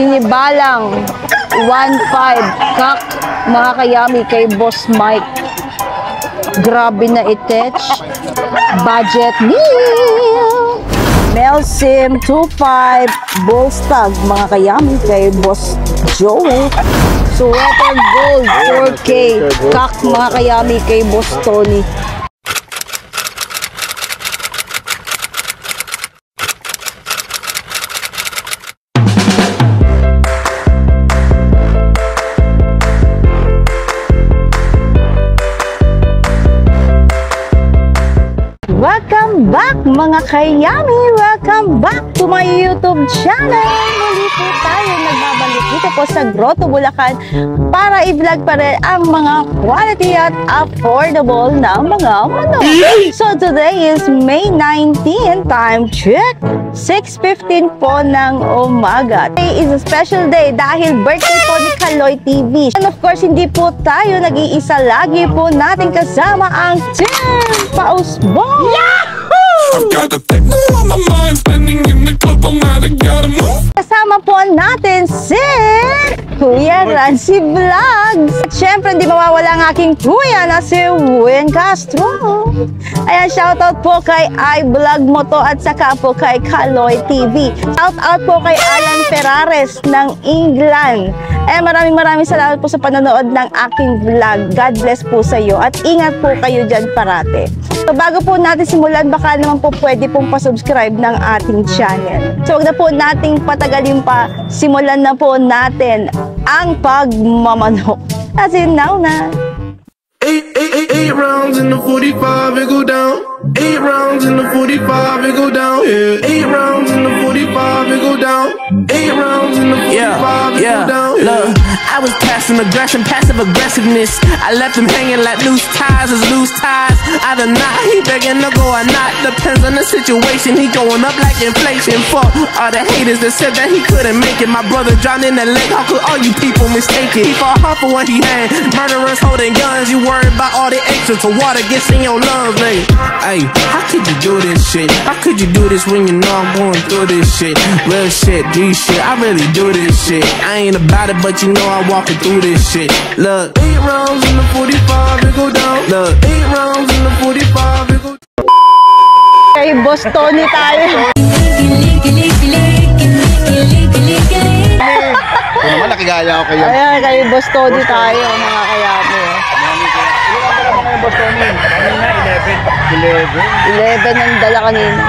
Sinibalang 1.5 kak mga kayami kay Boss Mike. Grabe na itech. Budget meal. Melsim 2.5 Bullstag mga kayami kay Boss Joey. Sweater Gold 4K kak mga kayami kay Boss Tony. Welcome back mga kayami! Welcome back to my YouTube channel! Muli po tayo nagbabalik dito po sa Grotto, Bulacan para i-vlog pa rin ang mga quality at affordable na mga manok. So today is May 19, time check, 6:15 po ng umaga. Today is a special day dahil birthday po ni Kaloy TV. And of course, hindi po tayo nag-iisa. Lagi po natin kasama ang Team Pausbong! I've got the techno on my mind, spending in the club all night, I gotta move. Kasama po natin si Kuya Rancy Vlogs. At syempre, hindi mawawala ang aking kuya na si Win Castro. Ayan, shoutout po kay iVlog Moto at saka po kay Kaloy TV. Shoutout po kay Alan Ferrares ng England. Ayan, maraming salamat po sa panonood ng aking vlog. God bless po sa iyo at ingat po kayo dyan parate. So bago po natin simulan, baka naman po pwede pong pasubscribe ng ating channel. So huwag na po nating patagalin pa, simulan na po natin ang pagmamanok. As in now na. 8 rounds in the 45, it go down. 8 rounds in the 45, it go down. Yeah. 8 rounds in the 45, it go down. 8 rounds in the 45, it go down. Look, I was passive aggression, passive aggressiveness. I left him hanging like loose ties is loose ties. Either not, he begging to go or not. Depends on the situation. He going up like inflation. Fuck all the haters that said that he couldn't make it. My brother drowned in the lake. How could all you people mistake it? He fought hard for what he had. Murderers holding guns. You worried about all the extra so water gets in your lungs, nigga. Hey, how could you do this shit? How could you do this when you know I'm going through this shit? Real shit, G shit, I really do this shit. I ain't about it, but you know I'm walking through this shit. Look, 8 rounds in the 45, it go down. Look, 8 rounds in the 45, it go down. Kay Boss Tony tayo. Kung naman nakigaya ako kayo. Ayan, kay Boss Tony tayo mga kayami. Boss Tony, kanina 11 ang dala kanina.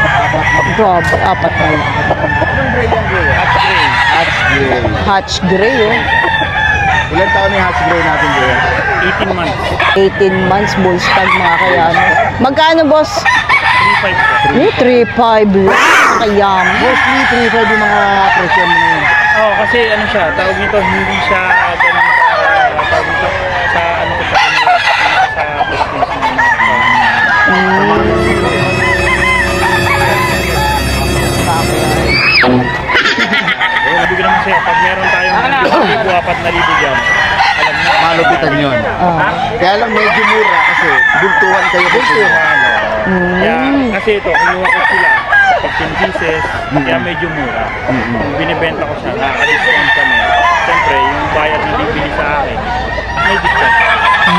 Grabe, 4 na lang. Anong grade yung grade? Hatch Gray. Hatch Gray, oh. Ilan taon yung Hatch Gray natin, Gray? 18 months. 18 months Bullstag mga kayami. Magkano, boss? 3.5 3.5 lang. Kayami. Mostly 3.5 yung mga presyo mo ngayon. Oo, kasi ano siya, tawag nito, hindi siya ganun tawag nito sa ano ko sa kanila, sa business. Ibig naman siya, pag meron tayong 4,000 dyan, alam mo, Malupitan yun. Kaya lang medyo mura kasi buntuhan kayo. Kaya, kasi ito, kinuha ko sila 15 pieces, kaya medyo mura. Kung binibenta ko siya, nakaka-discount kami. Siyempre, yung buyer na bibili sa akin, may discount.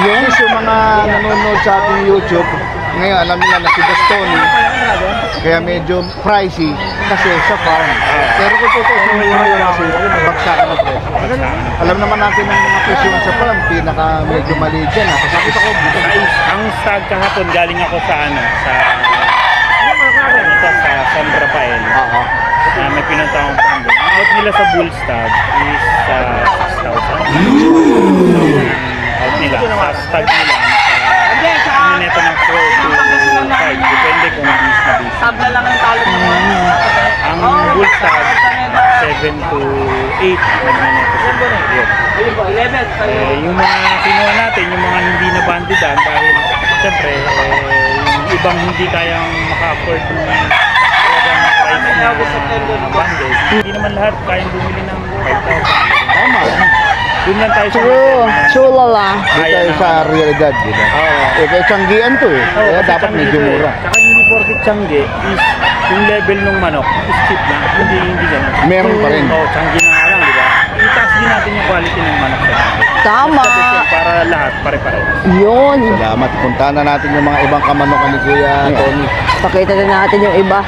Yes, yung mga nanonood sa ating YouTube, ngayon alam nila na si Boss Tony, kaya medyo pricey kasi sa farm. Pero kung totoo sa mura yun kasi bagsakan ng presyo. Alam naman natin ang mga presyo sa farm, pinaka medyo maliit yan. Kasi ako, Ang stag kahapon, galing ako sa ano, sa San Rafael. May pinunta akong pando. Ang out nila sa bull stag is 6,000. Out nila, sa stag nila. Ano neto ng 4 to 5. Depende kung bis na bis. Ang bull stag, 7 to 8. Nagneneto siya. Yung mga kinuha natin, yung mga hindi na bandidan dahil siyempre, yung ibang hindi kayang maka-afford ng price na banded. Hindi naman lahat kayang bumili ng 5,000. tama. Doon lang tayo sa Chulala. Dito tayo sa realidad, di ba? Eh, kaya Tianggian to eh. Kaya dapat medyo mura. Saka hindi porket Tiangge is yung level ng manok is cheap na. Hindi ganun. Meron pa rin. Oo, Tiangge na nga lang, di ba? pare-pare. Yun. Salamat. Punta na natin yung mga ibang kamanokan ni Kuya Tony. Pakita na natin yung iba.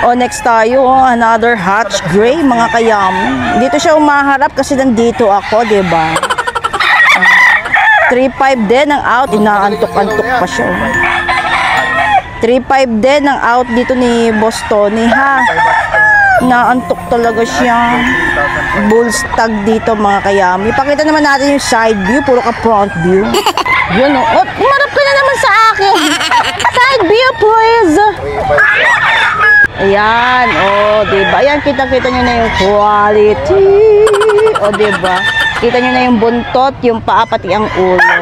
O, next tayo, another Hatch Gray, mga kayam. Dito siya umaharap kasi nandito ako, diba? 3.5 din ang out. Inaantok-antok pa siya. 3.5 din ang out dito ni Boss Tony, ha? Inaantok talaga siya. Bullstag dito, mga kayam. Ipakita naman natin yung side view, puro ka front view. Yun, o. Oh, umarap ka na naman sa akin. Side view, please. Ayan, oh, diba? Ayan, kita-kita nyo na yung quality. Oh, diba? Kita nyo na yung buntot, yung paa, pati ang ulo.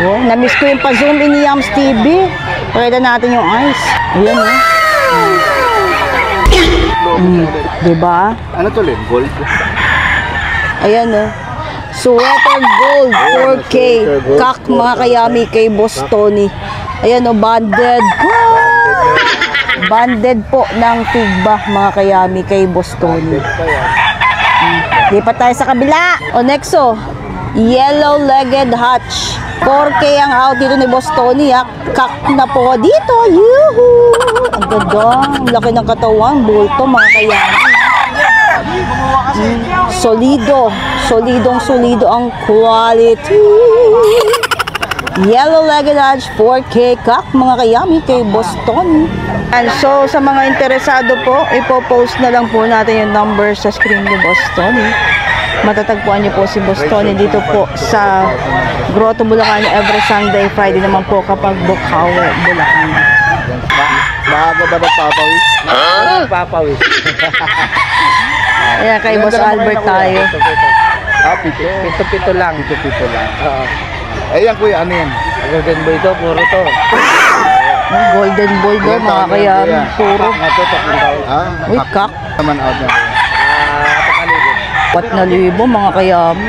Oh, na-miss ko yung pa-zoom in ni Yams TV. Pakita natin yung eyes. Ayan, oh. Diba? Ano to, Len? Gold? Ayan, oh. Sweater Gold 4K. Kak, mga kayami kay Boss Tony. Ayan, oh, banded. Banded po ng Tigba, mga kayami kay Boss Tony. Lipat tayo sa kabila. O, next, oh. Yellow-legged Hatch. 4K ang out dito ni Boss Tony, ha. Kak na po dito. Yuhu! Ang ganda. Ang laki ng katawan. Bulto, mga kayami. Solido. Solidong-solido ang quality. Yellow-legged Hatch 4K Kak, mga kayami kay Boss Tony. And so, sa mga interesado po, ipopost na lang po natin yung number sa screen ni Boss Tony. Matatagpuan niyo po si Boss Tony dito po sa Grotto, Bulacan every Sunday, Friday naman po kapag Bukawi, Bulacan. Maaga ba nagpapawis? Papawis. Ayan, kay Boss Albert tayo. Pito-pito lang. Pito-pito lang. Ayan, Kuya, ano yan? Golden boy to, puro to. Golden boy daw, mga kayami. Puro. Uy, Kak. Naman out na. 4,000, mga kayami.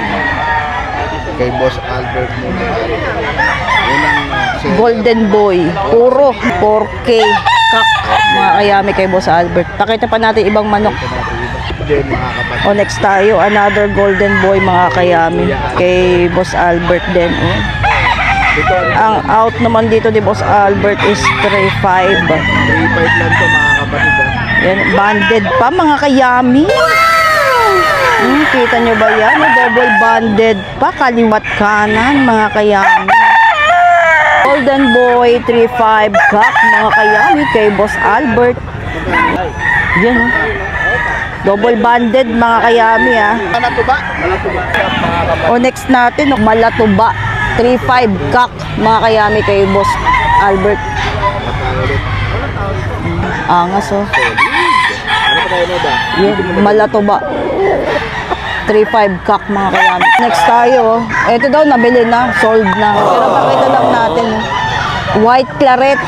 Kay Boss Albert mo. Golden boy. Puro. 4K. Kak, mga kayami kay Boss Albert. Pakita pa natin ibang manok. O, next tayo, another golden boy, mga kayami kay Boss Albert din. Oh. Ang out naman dito ni Boss Albert is 3.5. 3.5 lang to, mga kapatid. Yan, banded pa, mga kayami. Kita nyo ba yan? Double banded pa, kaliwat kanan, mga kayami. Golden boy 3.5 Kak, mga kayami kay Boss Albert. Yan, oh. Double banded, mga kayami, ha. Malatuba? O, next natin, Malatuba 3.5 Kak, mga kayami kay Boss Albert. Angas, oh. Yan, Malatuba 3.5 Kak, mga kayami. Next tayo, oh. Ito daw, nabili na, sold na. Pero pakita lang natin, White Claret.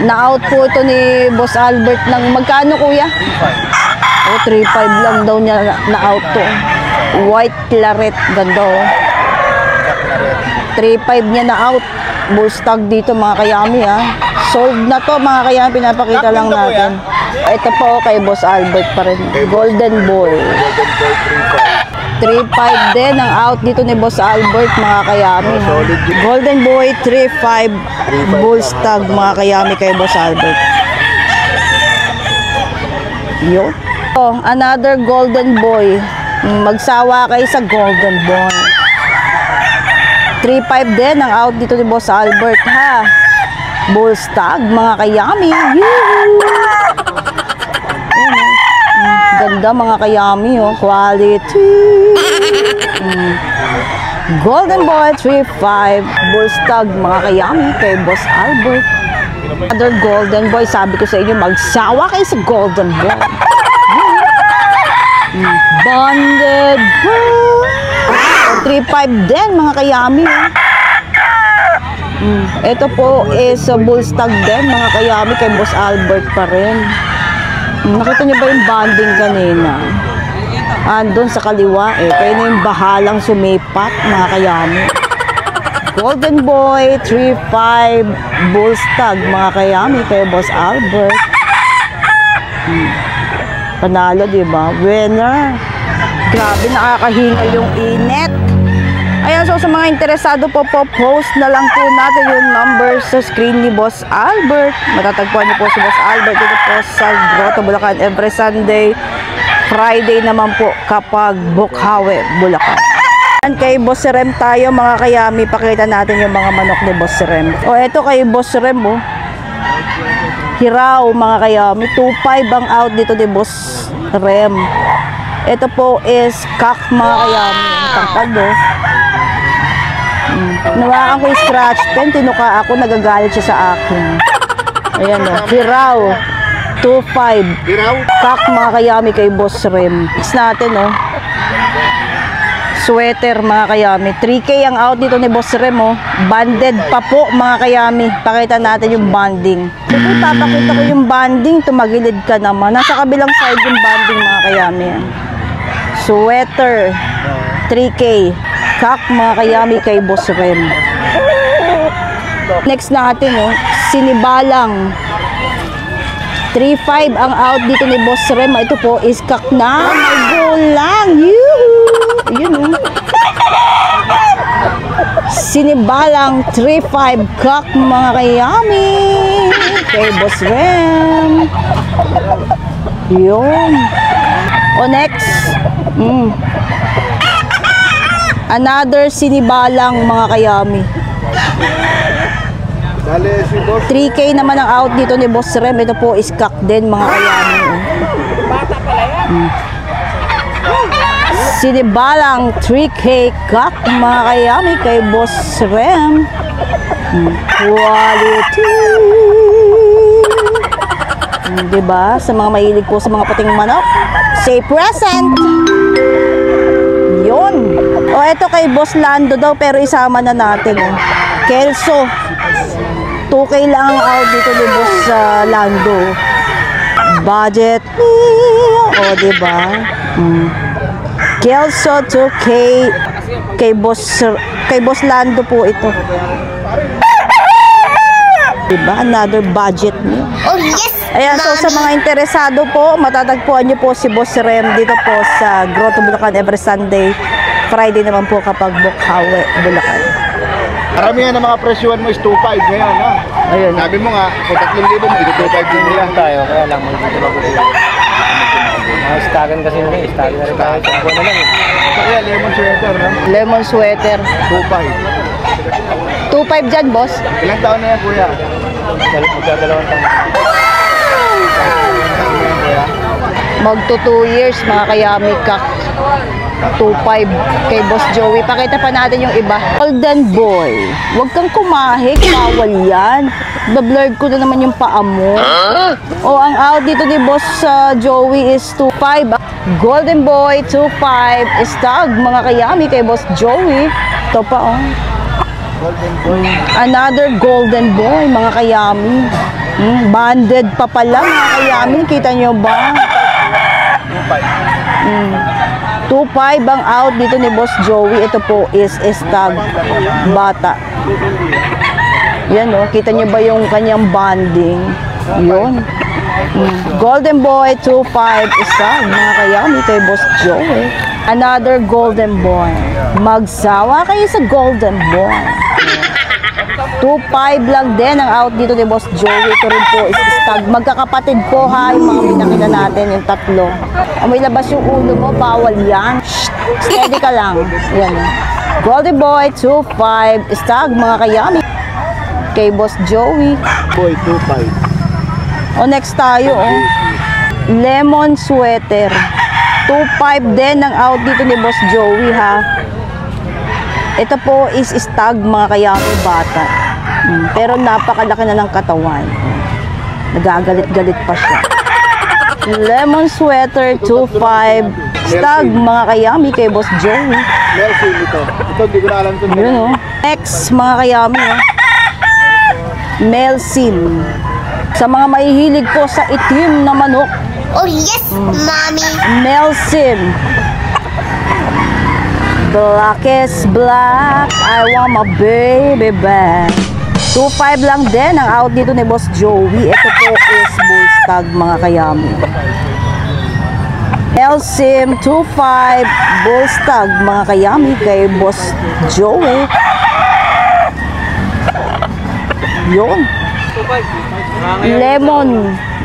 Na-out po ito ni Boss Albert ng magkano, kuya? 3.5. O, 3.5 lang daw niya na-out to. White Claret. Ganda, oh. 3.5 niya na-out. Bullstag dito, mga kayami, ha. Sold na to, mga kayami. Pinapakita lang natin. Ito po, kay Boss Albert pa rin. Golden Boy. 3.5 din ang out dito ni Boss Albert, mga kayami. Golden Boy 3.5 Bullstag, mga kayami kay Boss Albert. Yo. Oh, another Golden Boy. Magsawa kayo sa Golden Boy. 3.5 din ang out dito ni Boss Albert, ha. Bullstag, mga kayami. Ganda, mga kayami, oh. Quality. Golden Boy 3.5 Bullstag, mga kayami kay Boss Albert. Other Golden Boy, sabi ko sa inyo, magsawa kayo sa Golden Boy. Banded 3.5 din, mga kayami, oh. Ito po is Bullstag din, mga kayami kay Boss Albert pa rin. Nakita niyo ba yung banding kanina? Andun sa kaliwa, kaya na yung bahalang sumipat, mga kayami. Golden Boy 3.5 Bullstag, mga kayami kay Boss Albert. Panalo, diba? Winner. Grabe, nakakahingal yung init. so sa mga interesado po, post na lang po natin yung number sa screen ni Boss Albert. Matatagpuan niyo po si Boss Albert dito po sa Grotto, Bulacan every Sunday. Friday naman po kapag Bukhawe, Bulacan. Kay Boss Rem tayo mga kayami, pakita natin yung mga manok ni Boss Rem. O eto kay Boss Rem oh. Hiraw mga kayami, 2.5 ang out dito ni Boss Rem. Ito po is kak mga kayami, ang tangkad oh. Nawakan ko yung scratch pen, tinuka ako, nagagalit siya sa akin. Ayan oh, hiraw, 2.5. Kak mga kayami kay Boss Rem. It's natin oh. Sweater mga kayami, 3K ang out dito ni Boss Rem oh. Banded pa po mga kayami. Pakita natin yung banding. Ito papakita ko yung banding, tumagilid ka naman. Nasa kabilang side yung banding mga kayami. Sweater 3K. Kak mga kayami kay Boss Rem. Next natin oh, sinibalang 3.5 ang out dito ni Boss Rem. Ito po is kak na may gulang. Yun oh. Sinibalang 3.5 kak mga kayami kay Boss Rem. Yun. O next, another sinibalang mga kayami. 3K naman ang out dito ni Boss Rem. Ito po is kak din mga kayami. Bata pala yan. Sinibalang 3K kak mga kayami kay Boss Rem. Quality. Diba? Sa mga mahilig po sa mga puting manok, say present. Yun. O eto kay Boss Lando daw, pero isama na natin oh. Kelso 2K lang ang out dito ni Boss Lando. Budget. O diba? Kelso 2K kay Boss Lando po ito. Diba? Another budget meal. Oh yes! Ayan, so sa mga interesado po, matatagpuan niyo po si Boss Rem dito po sa Grotto, Bulacan every Sunday. Friday naman po kapag Bukhawe, Bulacan. Karamihan ng mga presyuhan mo is 2.5 ngayon ha. Ayun. Sabi mo nga, kung 3,000 mo, ito 2.5 din nila. Tayo, kaya lang magdito ba ko sila. Mga stagan kasi nila, stagan na rin tayo. Sampo na lang eh. Kaya lemon sweater no? Lemon sweater. 2.5. 2.5 dyan, boss. Ilang taon na yan kuya? Magdadalawang taon. Magto 2 years mga kayami kak. 2.5 kay Boss Joey. Pakita pa natin yung iba. Golden Boy. Huwag kang kumahik. Bawal yan. Bablurred ko na naman yung paa mo. O ang out dito ni Boss Joey is 2.5. Golden Boy 2.5. Stag mga kayami kay Boss Joey. Ito pa oh. Another Golden Boy mga kayami. Banded pa pala mga kayami. Kita nyo ba? 2.5 ang out dito ni Boss Joey. Ito po is stag bata. Yan o, kita nyo ba yung kanyang banding? Yun. Golden Boy 2.5 stag mga kayami kay Boss Joey. Another Golden Boy. Magsawa kayo sa Golden Boy. 2.5 lang din ang out dito ni Boss Joey. Ito rin po is stag. Magkakapatid po ha, yung mga pinakita natin, yung tatlo. May labas yung ulo mo, bawal yan. Shh, steady ka lang. Yan. Golden Boy 2.5 stag mga kayami kay Boss Joey. Boy 2.5. O next tayo oh. Lemon sweater. 2.5 din ang out dito ni Boss Joey ha. Ito po is stag mga kayami bata. Pero napakalaki na ng katawan. Nagagalit-galit pa siya. Lemon sweater 2.5 stag mga kayami kay Boss Joey. Melsin ito. Ito hindi ko na alam ito. Yun oh. Next mga kayami oh. Melsin. Sa mga mahihilig po sa itim na manok. Oh yes, mommy. Melsin. Black is black, I want my baby back. 2.5 lang din ang out dito ni Boss Joey. Ito po is bull stag mga kayami. Melsim 25 Bullstag mga kayami kay Boss Joey. Yun.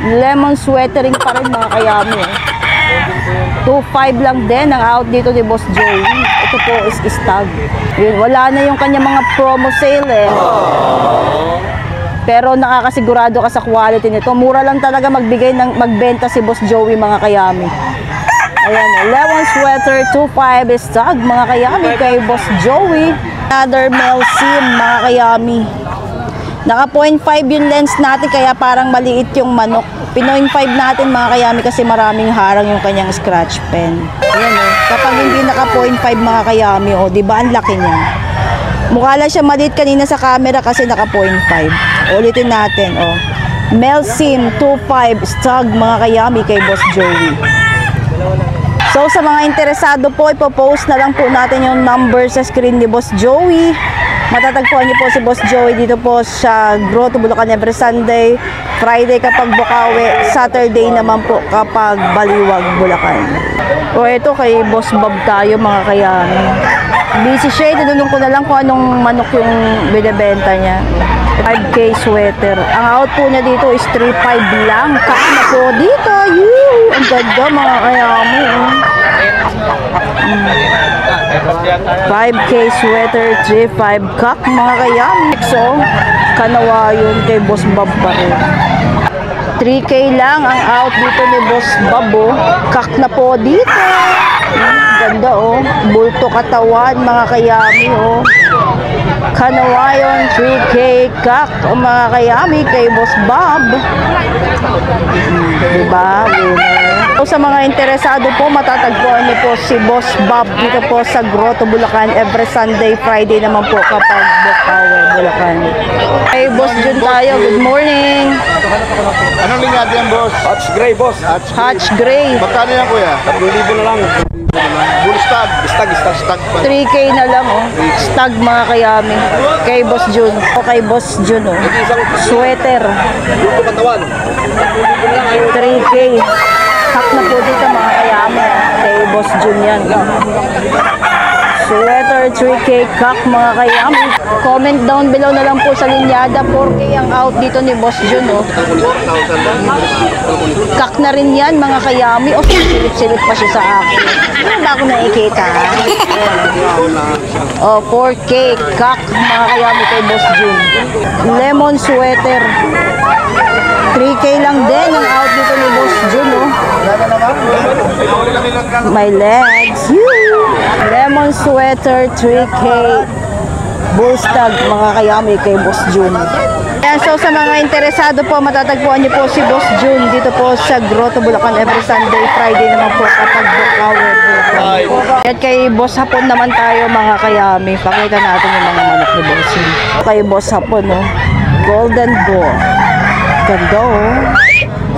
Lemon sweatering pa rin mga kayami. 2.5 lang din ang out dito ni Boss Joey. Ito po is stag. Yun, wala na yung kanya mga promo sale eh. Pero nakakasigurado ka sa quality nito. Mura lang talaga magbenta si Boss Joey mga kayami. Ayan, lemon sweater 2.5 stag mga kayami kay Boss Joey. Another Melsim mga kayami. Naka 0.5 yung lens natin kaya parang maliit yung manok. Pinoin 5 natin mga kayami kasi maraming harang yung kanyang scratch pen. Ayan o. Kapag hindi naka 0.5 mga kayami o, di ba ang laki niya? Mukha lang siya maliit kanina sa camera kasi naka 0.5. Ulitin natin o. Melsim 2.5 stag mga kayami kay Boss Joey. So sa mga interesado po, ipopost na lang po natin yung number sa screen ni Boss Joey. Matatagpuan niyo po si Boss Joey dito po sa Grotto, Bulacan every Sunday, Friday kapag Bukawi, Saturday naman po kapag Baliwag, Bulacan. O ito kay Boss Bob tayo mga kayami. Busy siya, tinanong ko na lang kung anong manok yung binibenta niya. 5K sweater. Ang out po niya dito is 3.5 lang. Kaka po dito. Yee! Ang ganda mga kayami. 5K sweater, 3.5 kak mga kayami. So, kanawa yun kay Boss Bob pa rin. 3K lang ang out dito ni Boss Bob. Kak na po dito. Ganda oh. Bulto katawan mga kayami oh. Kanawayon 3K kak o mga kayami kay Boss Bob. Diba? So, sa mga interesado po, matatagpuan niyo po si Boss Bob dito po sa Grotto, Bulacan every Sunday, Friday naman po kapag Bukawi, Bulacan. Hey Boss Jun tayo, good morning. Anong linyada yan, boss? Hatch Gray, boss. Hatch Gray. Magkano yan, kuya? 3,000 na lang. Bullstag. Stag. 3K na lang oh. Stag mga kayami. Kay Boss Jun. O kay Boss Jun oh. Sweater. 3K. Hak na po dito mga kayami. Kay Boss Jun yan. Sweater 3K kak mga kayami. Comment down below na lang po sa linyada. 4K ang out dito ni Boss Jun oh. Kak na rin yan mga kayami. O silip-silip pa siya sa akin. Ano ba ako nakikita? O 4K kak mga kayami kay Boss Jun. Lemon sweater 3K lang din ang out dito ni Boss Jun oh. My legs. Lemon sweater 3K Bullstag mga kayami kay Boss Jun. Ayan, so sa mga interesado po, matatagpuan niyo po si Boss Jun dito po sa Grotto, Bulacan every Sunday, Friday naman po kapag Bukawi, Bulacan. At kay Boss Hapon naman tayo mga kayami. Pakita natin yung mga manok ni Boss Jun. Kay Boss Hapon oh. Golden Boy. Ganda oh.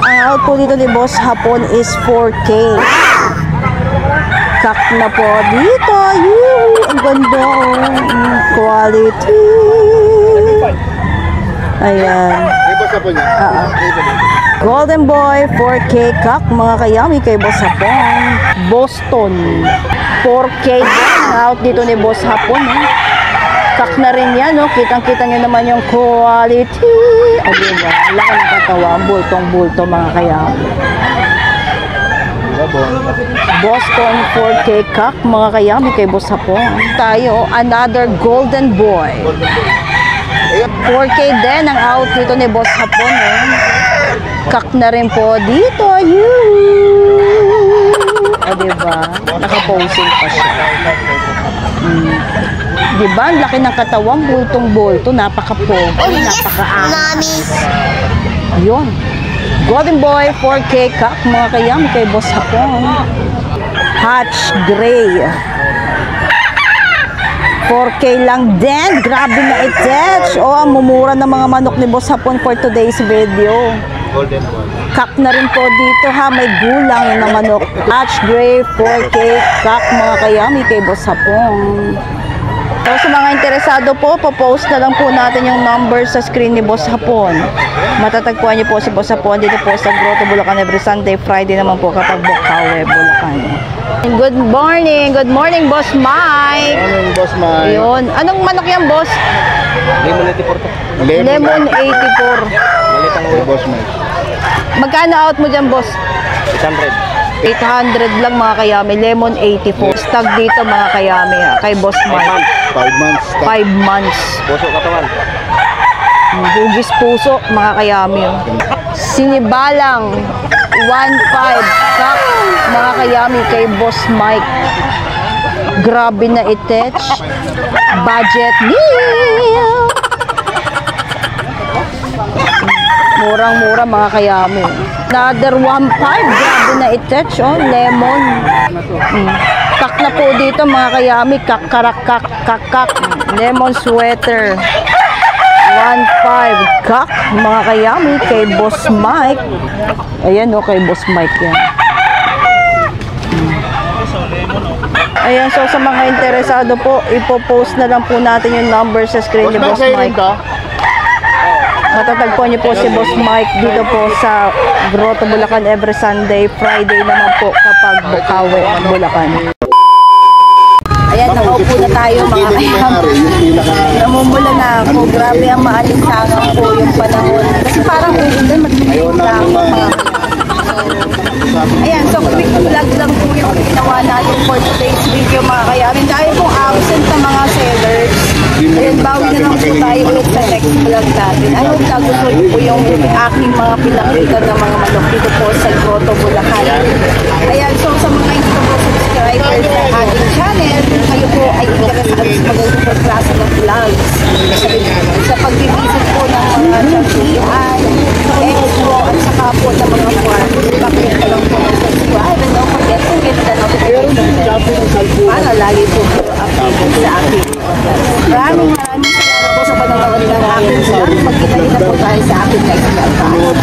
Ang out po dito ni Boss Hapon is 4K. Kak na po dito. Ang ganda oh. Quality. Ayan. Golden Boy 4K kak mga kayami kay Boss Hapon. Boston 4K out dito ni Boss Hapon eh. Kak na rin yan no. Kitang-kita nyo naman yung quality. O diba? Laki ng katawan. Bultong-bulto mga kayami. Boston 4K kak mga kayami kay Boss Hapon. Tayo another Golden Boy 4K din ang out dito ni Boss Hapon eh. Kak na rin po dito. O diba? Nakaposing pa siya. Diba? Ang laki ng katawan. Bultong-bulto. Napaka-pogi. Napaka-angas. Yun. Golden Boy 4K kak mga kayami kay Boss Hapon. Hatch Gray 4K lang din. Grabe na i-touch. O, ang mumura ng mga manok ni Boss Hapon for today's video. Kak na rin po dito ha. May gulang na manok. Hatch Gray 4K kak mga kayami kay Boss Hapon. So, sa mga interesado po, popost na lang po natin yung number sa screen ni Boss Hapon. Matatagpuan niyo po si Boss Hapon dito po sa Grotto, Bulacan every Sunday, Friday naman po kapag Bukawe, Bulacan. Good morning! Good morning, Boss Mike! Morning, Boss Mike. Yun. Anong manok yan, Boss? Lemon 84 to. Lemon 84. Malitang ulo. Boss Mike. Magkano out mo dyan, Boss? 800. 800 lang mga kayami. Lemon 84. Stag dito mga kayami kay Boss Mike. 5 months. 5 months. Puso katawan. Hugis puso mga kayami. Sinibalang 1.5 kak mga kayami kay Boss Mike. Grabe na itech. Budget deal. Murang-mura mga kayami. Another 1.5. Grabe na itech. Oh, lemon. Kak na po dito mga kayami. Kak. Lemon sweater. 1.5 kak mga kayami kay Boss Mike. Ayan o, kay Boss Mike yan. Ayan, so sa mga interesado po, ipopost na lang po natin yung number sa screen ni Boss Mike. Matatagpuan niyo po si Boss Mike dito po sa Grotto, Bulacan every Sunday, Friday naman po kapag Bukawe, Bulacan. Ayan, nakaupo na tayo mga kayami. Namumula na ako. Grabe ang maalinsangan po yung panahon. Kasi parang uulan, mag-iinit na ako mga ayan, so quick vlog lang po yung ginawa natin for today's video mga kayami. Dahil pong absent na mga sellers. Ayan, bawi na lang po tayo ulit sa next vlog natin. I hope nagustuhan po yung aking mga pinakita ng mga manok dito po sa Grotto, Bulacan. Ayan, so sa mga hindi po subscribers ng ating channel, kayo po ay interesado sa magandang klase ng vlogs. Sa pag-visit po ng mga champion, expo, at saka po ng mga farm. Pakita ka lang po ng subscribe and don't forget to hit the notification bell para lagi po updated sa aking maraming salamat po sa panonood ng aking vlog. Magkita-kita po tayo sa aking next vlog.